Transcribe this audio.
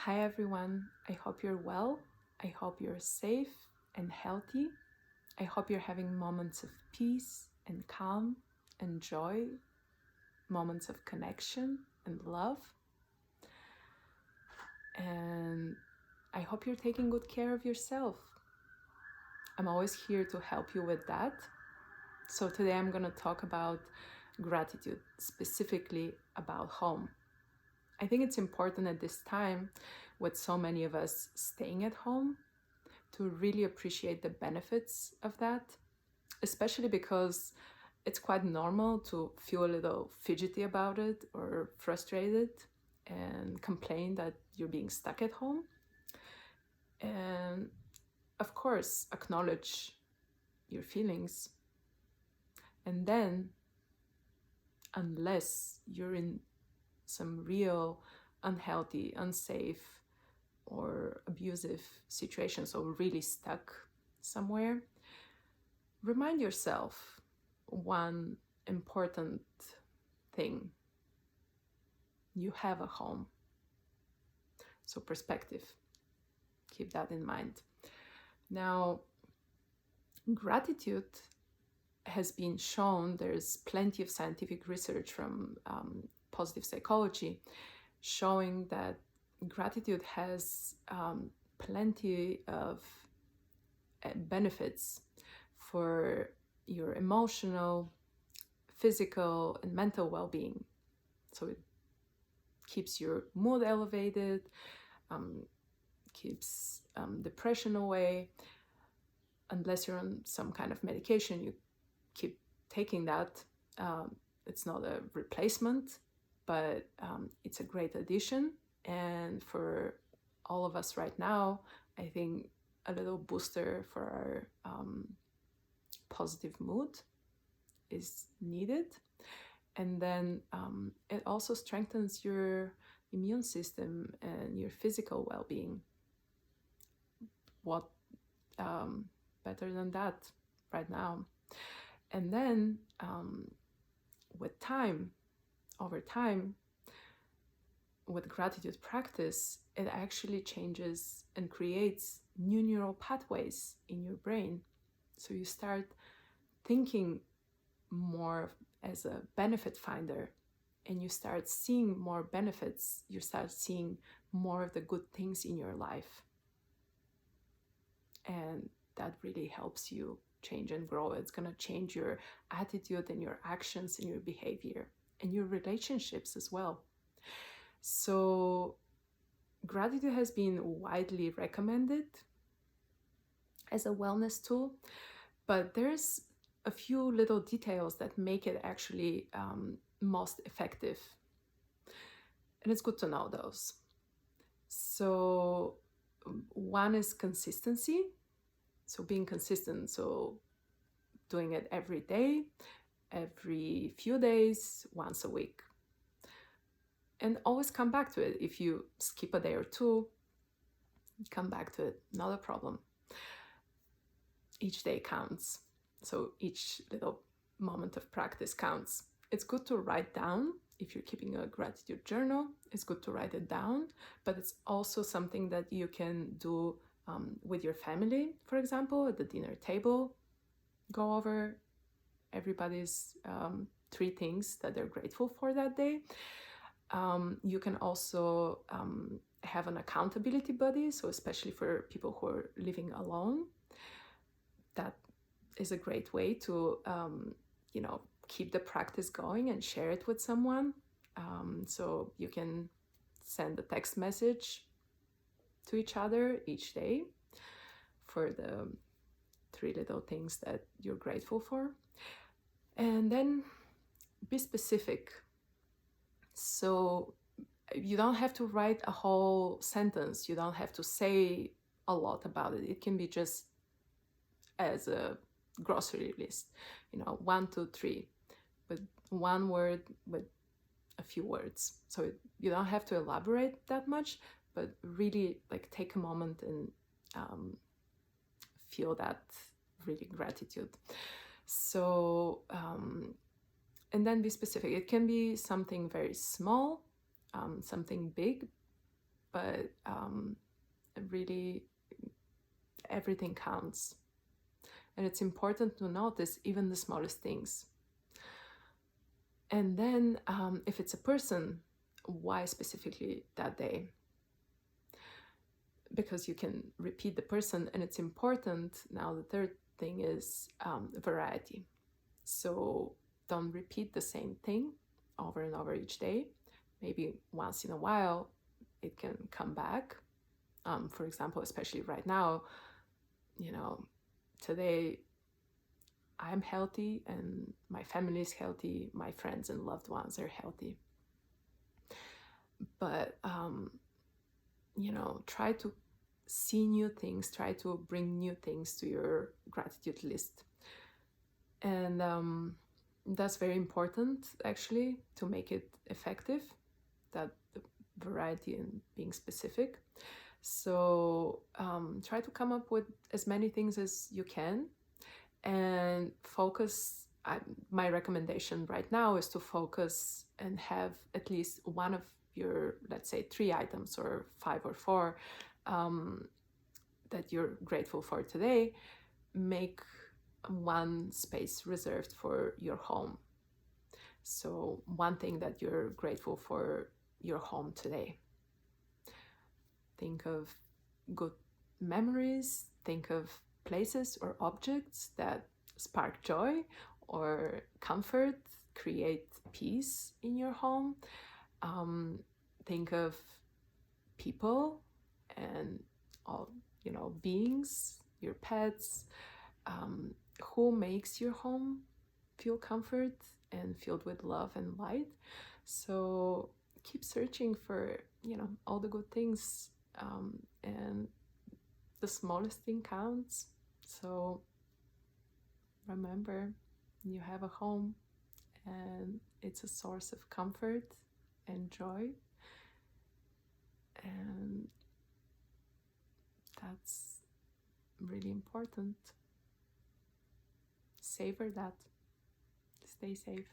Hi everyone, I hope you're well. I hope you're safe and healthy. I hope you're having moments of peace and calm and joy, moments of connection and love. And I hope you're taking good care of yourself. I'm always here to help you with that. So today I'm going to talk about gratitude, specifically about home. I think it's important at this time, with so many of us staying at home, to really appreciate the benefits of that, especially because it's quite normal to feel a little fidgety about it or frustrated and complain that you're being stuck at home. And of course, acknowledge your feelings. And then, unless you're in some real unhealthy, unsafe, or abusive situation, so really stuck somewhere, remind yourself one important thing. You have a home. So perspective, keep that in mind. Now, gratitude has been shown, there's plenty of scientific research from positive psychology showing that gratitude has plenty of benefits for your emotional, physical, and mental well-being. So it keeps your mood elevated, keeps depression away. Unless you're on some kind of medication, you keep taking that. It's not a replacement, but it's a great addition. And for all of us right now, I think a little booster for our positive mood is needed. And then it also strengthens your immune system and your physical well-being. What better than that right now? And then with time, over time, with gratitude practice, it actually changes and creates new neural pathways in your brain. So you start thinking more as a benefit finder, and you start seeing more benefits. You start seeing more of the good things in your life. And that really helps you change and grow. It's going to change your attitude and your actions and your behavior and your relationships as well. So gratitude has been widely recommended as a wellness tool, but there's a few little details that make it actually most effective. And it's good to know those. So one is consistency. So being consistent, so doing it every day, every few days, once a week. And always come back to it. If you skip a day or two, come back to it, not a problem. Each day counts. So each little moment of practice counts. It's good to write down. If you're keeping a gratitude journal, it's good to write it down, but it's also something that you can do with your family, for example, at the dinner table. Go over everybody's 3 things that they're grateful for that day. You can also have an accountability buddy, so especially for people who are living alone, that is a great way to keep the practice going and share it with someone. So you can send a text message to each other each day for the 3 little things that you're grateful for. And then be specific. So you don't have to write a whole sentence. You don't have to say a lot about it. It can be just as a grocery list, 1, 2, 3, with one word, with a few words. So you don't have to elaborate that much, but really take a moment and feel that really gratitude. So and then be specific. It can be something very small, something big, but really everything counts. And it's important to notice even the smallest things. And then if it's a person, why specifically that day? Because you can repeat the person, and it's important. Now the third thing is variety. So don't repeat the same thing over and over each day. Maybe once in a while it can come back. For example, especially right now, today I'm healthy and my family is healthy, my friends and loved ones are healthy. But try to see new things, try to bring new things to your gratitude list. And that's very important, actually, to make it effective, that the variety and being specific. So try to come up with as many things as you can and focus. My recommendation right now is to focus and have at least one of your, let's say, 3 items or 5 or 4 that you're grateful for today. Make one space reserved for your home. So one thing that you're grateful for your home today. Think of good memories, think of places or objects that spark joy or comfort, create peace in your home. Think of people and all, beings, your pets, who makes your home feel comfort and filled with love and light. So keep searching for, all the good things, and the smallest thing counts. So remember, you have a home and it's a source of comfort and joy, and that's really important. Savor that. Stay safe.